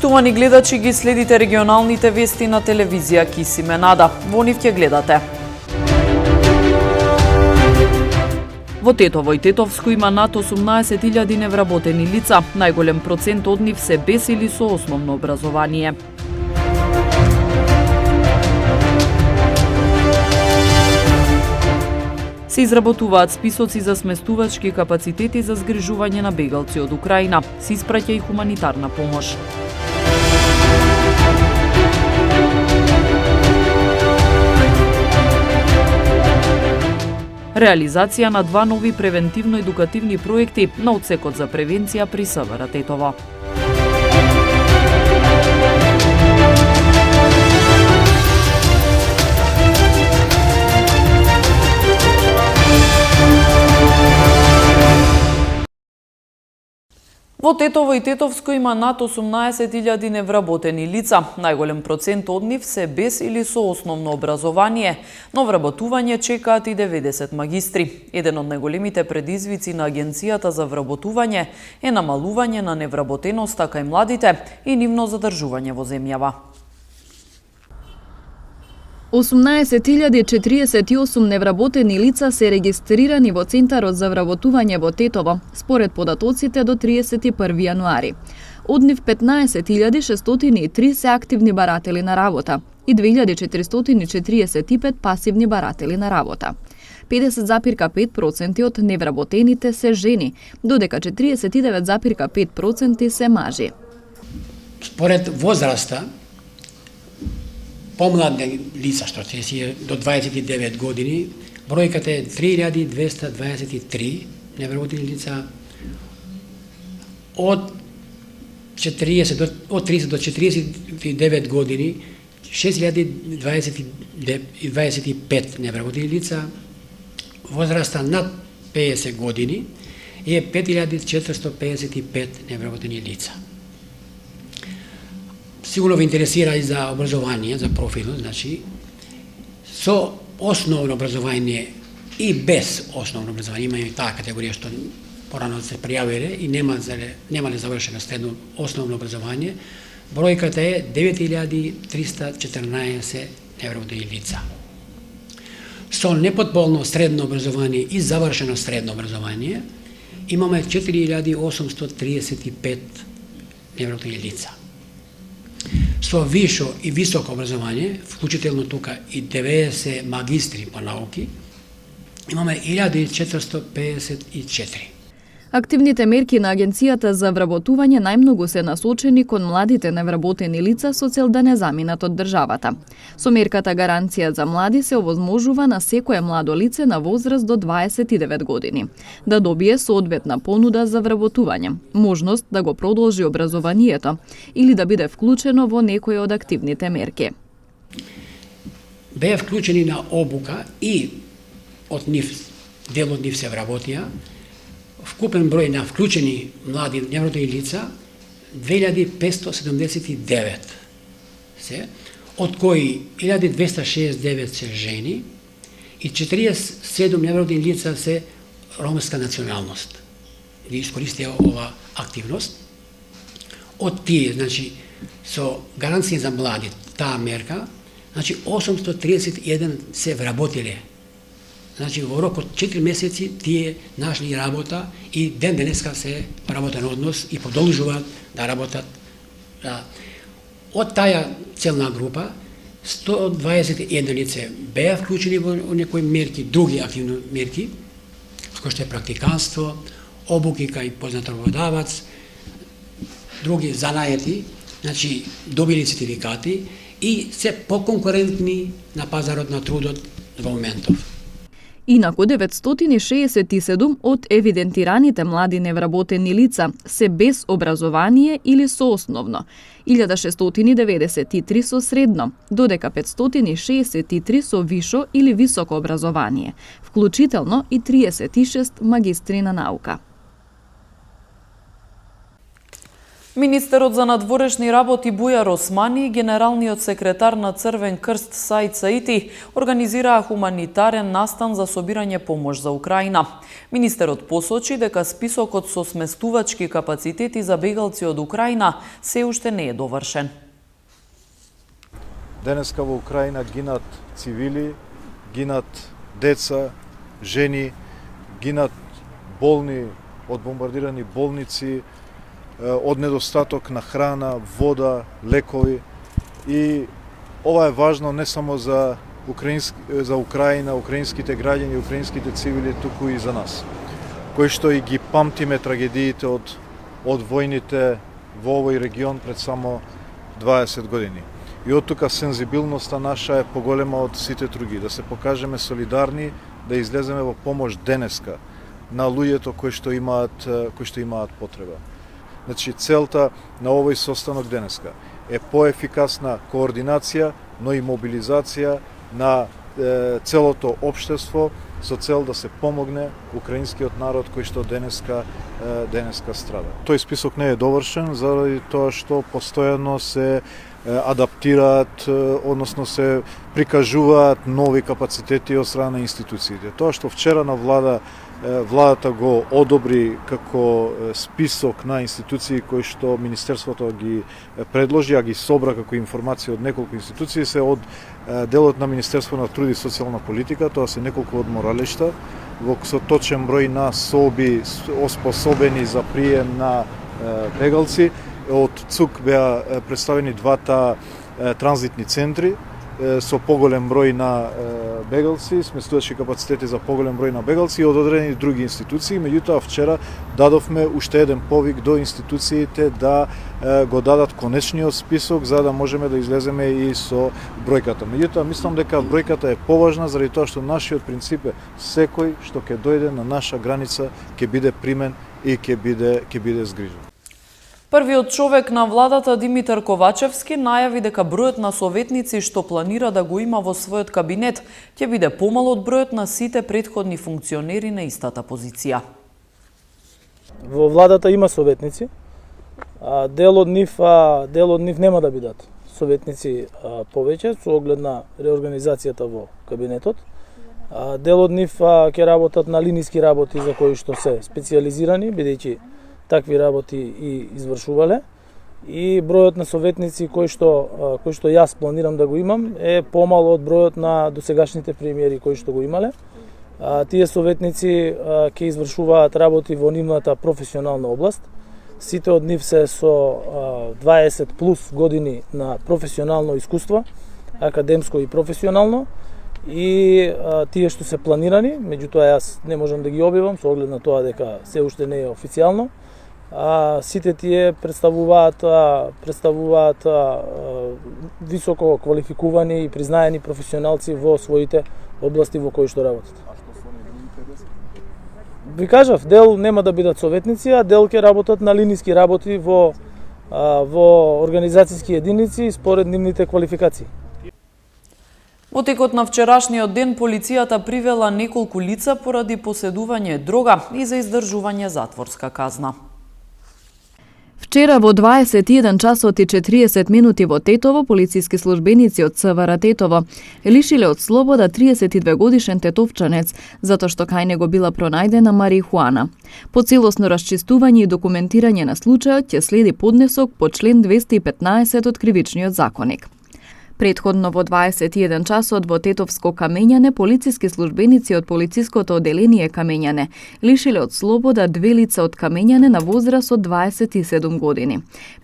Почитувани гледачи, ги следите регионалните вести на телевизија Кисименада. Во нив ќе гледате. Во Тетово и Тетовско има над 18.000 невработени лица. Најголем процент од нив се без или со основно образование. Се изработуваат списоци за сместувачки капацитети за згрижување на бегалци од Украина. Се испраќа и хуманитарна помош. Реализација на 2 нови превентивно-едукативни проекти на одсекот за превенција при СВР Тетово. Во Тетово и Тетовско има над 18.000 невработени лица. Најголем процент од нив се без или со основно образование, но вработување чекаат и 90 магистри. Еден од најголемите предизвици на Агенцијата за вработување е намалување на невработеноста кај младите и нивно задржување во земјава. 18.048 невработени лица се регистрирани во Центарот за вработување во Тетово, според податоците до 31 јануари. Од нив 15.603 се активни баратели на работа и 2.445 пасивни баратели на работа. 50,5% од невработените се жени, додека 49,5% се мажи. Според возраста, помлади лица, што се до 29 години, бројката е 3.223 невработени лица. Од 30 до 49 години 6.025 невработени лица. Возраста над 50 години е 5.455 невработени лица. Сигурно ви интересира и за образование, за профилот, значи, со основно образование и без основно образование, има и таа категорија што порано се пријавиле и немале завршено средно основно образование, бројката е 9.314 невработени лица. Со неподполно средно образование и завршено средно образование имаме 4.835 невработени лица. Со вишо и високо образование, вклучително тука и 90 магистри по науки, имаме 1454. Активните мерки на Агенцијата за вработување најмногу се насочени кон младите невработени лица со цел да не заминат од државата. Со мерката Гаранција за млади се овозможува на секое младо лице на возраст до 29 години да добие соодветна понуда за вработување, можност да го продолжи образованието или да биде вклучено во некој од активните мерки. Беа вклучени на обука и од нив, дел од нив се вработија, вкупен број на вклучени млади невработени лица 2579 се, од кои 1269 се жени и 47 невработени лица се ромска националност. Ги искористија ова активност. Од тие, значи, со гаранција за млади, таа мерка, значи 831 се вработиле. Значи, во рок од 4 месеци тие нашли работа и ден денеска се работен однос и продолжуваат да работат. Од таа целна група 121 лице беа вклучени во некои мерки, други активни мерки, кои што е практиканство, обуки кај познат работодавац, други занаети, значи добили сертификати и се поконкурентни на пазарот на трудот во моментов. Инаку 967 од евидентираните млади невработени лица се без образование или со основно, 1693 со средно, додека 563 со вишо или високо образование, вклучително и 36 магистри на наука. Министерот за надворешни работи Бујар Османи и генералниот секретар на Црвен крст Саид Саити организираа хуманитарен настан за собирање помош за Украина. Министерот посочи дека списокот со сместувачки капацитети за бегалци од Украина се уште не е довршен. Денеска во Украина гинат цивили, гинат деца, жени, гинат болни од бомбардирани болници, од недостаток на храна, вода, лекови. И ова е важно не само за Украина, украинските граѓани, украинските цивили, туку и за нас, кои што и ги памтиме трагедиите од војните во овој регион пред само 20 години. И од тука сензибилноста наша е поголема од сите други, да се покажеме солидарни, да излеземе во помош денеска на луѓето кои што имаат потреба. Значи, целта на овој состанок денеска е поефикасна координација, но и мобилизација на целото општество со цел да се помогне украинскиот народ кој што денеска страда. Тој список не е довршен заради тоа што постојано се адаптираат, односно се прикажуваат нови капацитети од страна на институциите. Тоа што вчера на владата го одобри како список на институции кои што Министерството ги предложи, а ги собра како информација од неколку институции, се од делот на Министерство на труд и социјална политика, тоа се неколку одморалишта, со точен број на соби оспособени за прием на бегалци. Од ЦУК беа представени двата транзитни центри со поголем број на бегалци, сместувачки капацитети за поголем број на бегалци и од одредени други институции. Меѓутоа, вчера дадовме уште еден повик до институциите да го дадат конечниот список за да можеме да излеземе и со бројката. Меѓутоа, мислам дека бројката е поважна заради тоа што нашиот принцип е секој што ќе дојде на наша граница ќе биде примен и ќе биде згрижен. Првиот човек на владата Димитар Ковачевски најави дека бројот на советници што планира да го има во својот кабинет ќе биде помал од бројот на сите претходни функционери на истата позиција. Во владата има советници, дел од нив нема да бидат советници повеќе со оглед на реорганизацијата во кабинетот. Дел од нив ќе работат на линиски работи за кои што се специјализирани, бидејќи такви работи и извршувале, и бројот на советници кои што јас планирам да го имам е помал од бројот на досегашните премиери кои што го имале. Тие советници ќе извршуваат работи во нивната професионална област. Сите од нив се со 20 плюс години на професионално искуство, академско и професионално, и тие што се планирани, меѓутоа јас не можам да ги објавам со оглед на тоа дека се уште не е официјално. Сите тие представуваат високо квалификувани и признаени професионалци во своите области во кои што работат. Ви кажав, дел нема да бидат советници, а дел ќе работат на линиски работи во организацијски единици според нивните квалификации. Во текот на вчерашниот ден полицијата привела неколку лица поради поседување дрога и за издржување затворска казна. Вчера во 21 часот и 40 минути во Тетово, полициски службеници од СВР Тетово лишиле од слобода 32 годишен тетовчанец, затоа што кај него била пронајдена марихуана. По целосно расчистување и документирање на случајот ќе следи поднесок по член 215 од Кривичниот законник. Претходно во 21 часот во Тетовско Камењане полициски службеници од полициското оделение Камењане лишиле од слобода две лица од Камењане на возраст од 27 години.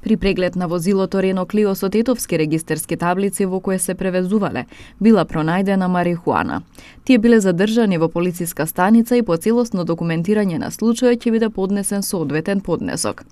При преглед на возилото Рено Клио со тетовски регистерски таблици во кое се превезувале, била пронајдена марихуана. Тие биле задржани во полициска станица и по целосно документирање на случајот ќе биде поднесен соодветен поднесок.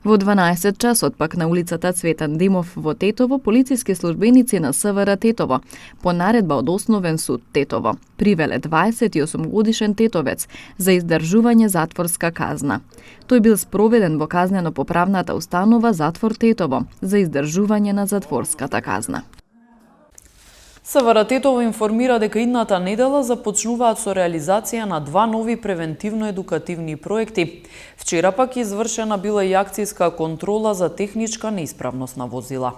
Во 12 часот пак на улицата Цветан Димов во Тетово полициски службеници на СВР Тетово по наредба од Основен суд Тетово привеле 28 годишен тетовец за издржување затворска казна. Тој бил спроведен во казнено-поправната установа Затвор Тетово за издржување на затворската казна. СВР Тетово информира дека идната недела започнуваат со реализација на 2 нови превентивно-едукативни проекти. Вчера пак извршена била и акцијска контрола за техничка неисправност на возила.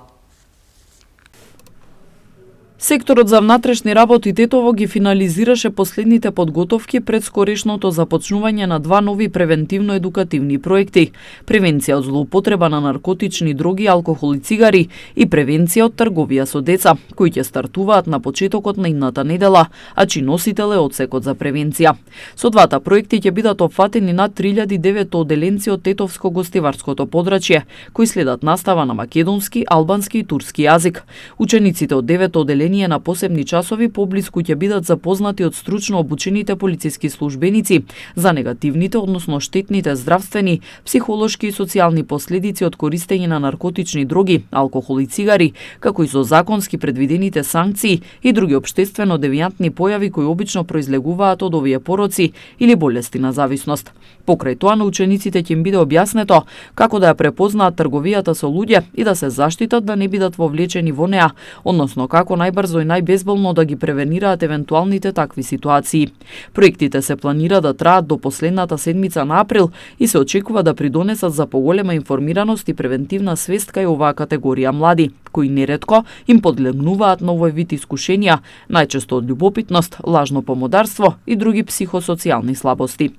Секторот за внатрешни работи Тетово ги финализираше последните подготовки пред скорешното започнување на 2 нови превентивно-едукативни проекти: превенција од злоупотреба на наркотични дроги, алкохол и цигари и превенција од трговија со деца, кои ќе стартуваат на почетокот на идната недела, а чиј носител е одсекот за превенција. Со двата проекти ќе бидат опфатени над 3900 оделенци од тетовско-гостиварското подрачје, кои следат настава на македонски, албански и турски јазик. Учениците од 9 оделенија на посебни часови поблиску ќе бидат запознати од стручно обучените полициски службеници за негативните, односно штетните здравствени, психолошки и социјални последици од користење на наркотични дроги, алкохол и цигари, како и со законски предвидените санкции и други општествено девијантни појави кои обично произлегуваат од овие пороци или болести на зависност. Покрај тоа на учениците ќе им биде објаснето како да ја препознаат трговијата со луѓе и да се заштитат да не бидат вовлечени во неа, односно како најбрзо и најбезболно да ги превенираат евентуалните такви ситуации. Проектите се планира да траат до последната седмица на април и се очекува да придонесат за поголема информираност и превентивна свест кај оваа категорија млади, кои неретко им подлегнуваат на овој вид искушенија, најчесто од љубопитност, лажно помодарство и други психосоцијални слабости.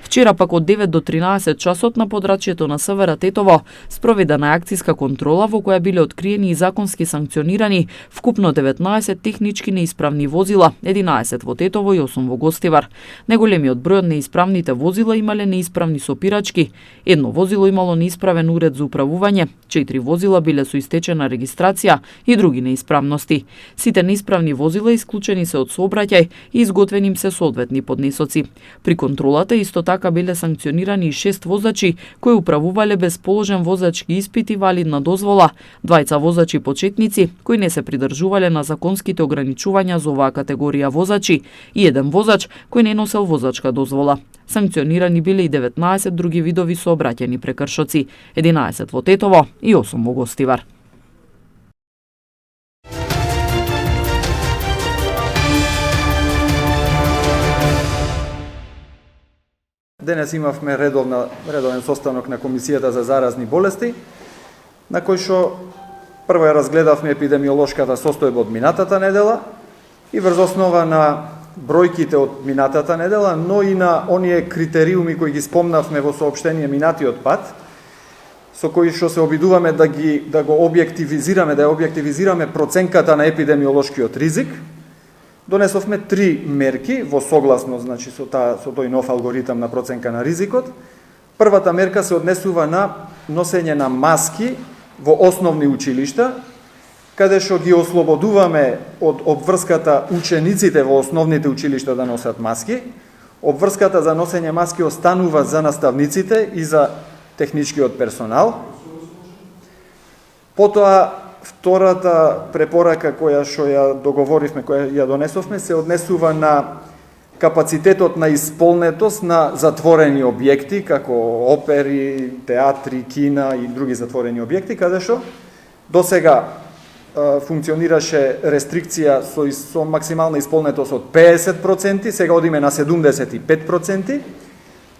Вчера пак од 9 до 13 часот на подрачјето на СВР Тетово спроведена акцијска контрола во која биле откриени и законски санкционирани вкупно 19 технички неисправни возила, 11 во Тетово и 8 во Гостивар. Најголемиот број од неисправните возила имале неисправни сопирачки, едно возило имало неисправен уред за управување, 4 возила биле со истечена регистрација и други неисправности. Сите неисправни возила исклучени се од сообраќај и изготвени им се соодветни поднесоци. При контролата исто така биле санкционирани и 6 возачи кои управувале без положен возачки испит и валидна дозвола, 2 возачи почетници кои не се придржувале на законските ограничувања за оваа категорија возачи и 1 возач кој не носел возачка дозвола. Санкционирани биле и 19 други видови сообраќајни прекршоци, 11 во Тетово и 8 во Гостивар. Денес имавме редовен состанок на Комисијата за заразни болести, на кој што прво ја разгледавме епидемиолошката состојба од минатата недела и врз основа на бројките од минатата недела, но и на оние критериуми кои ги спомнавме во соопштение минатиот пат, со кои што се обидуваме да ја објективизираме проценката на епидемиолошкиот ризик. Донесовме 3 мерки во согласност, значи со тој нов алгоритам на проценка на ризикот. Првата мерка се однесува на носење на маски во основни училишта, каде што ги ослободуваме од обврската учениците во основните училишта да носат маски. Обврската за носење маски останува за наставниците и за техничкиот персонал. Потоа втората препорака која што ја договоривме, која ја донесовме, се однесува на капацитетот на исполнетост на затворени објекти, како опери, театри, кина и други затворени објекти, каде што досега функционираше рестрикција со максимална исполнетост од 50%, сега одиме на 75%.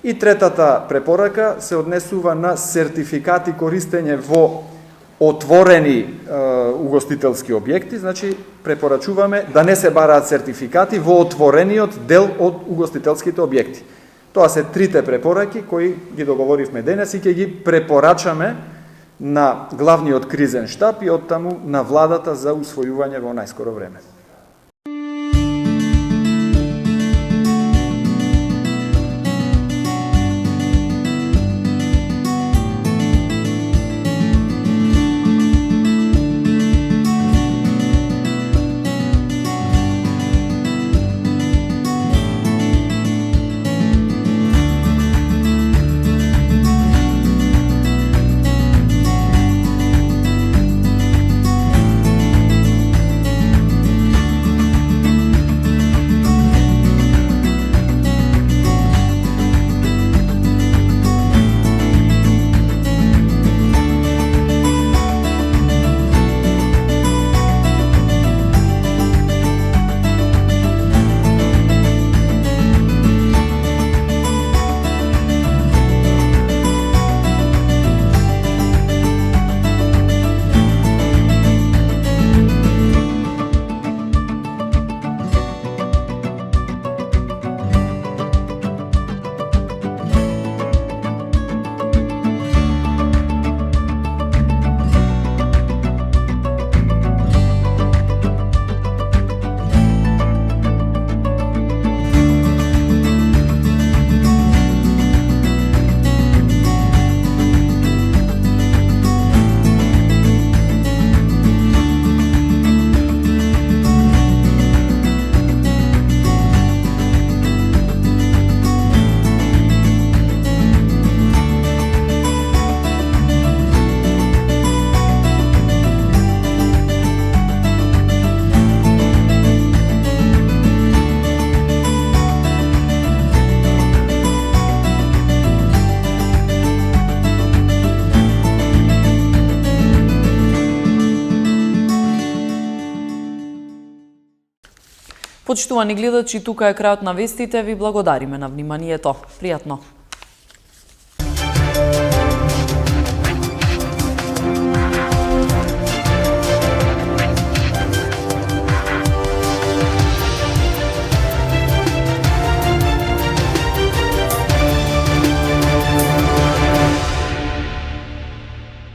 И третата препорака се однесува на сертификати користење во отворени угостителски објекти, значи препорачуваме да не се бараат сертификати во отворениот дел од угостителските објекти. Тоа се трите препораки кои ги договоривме денес и ќе ги препорачаме на главниот кризен штаб и оттаму на владата за усвојување во најскоро време. Почитувани гледачи, тука е крајот на вестите, ви благодариме на вниманието. Пријатно!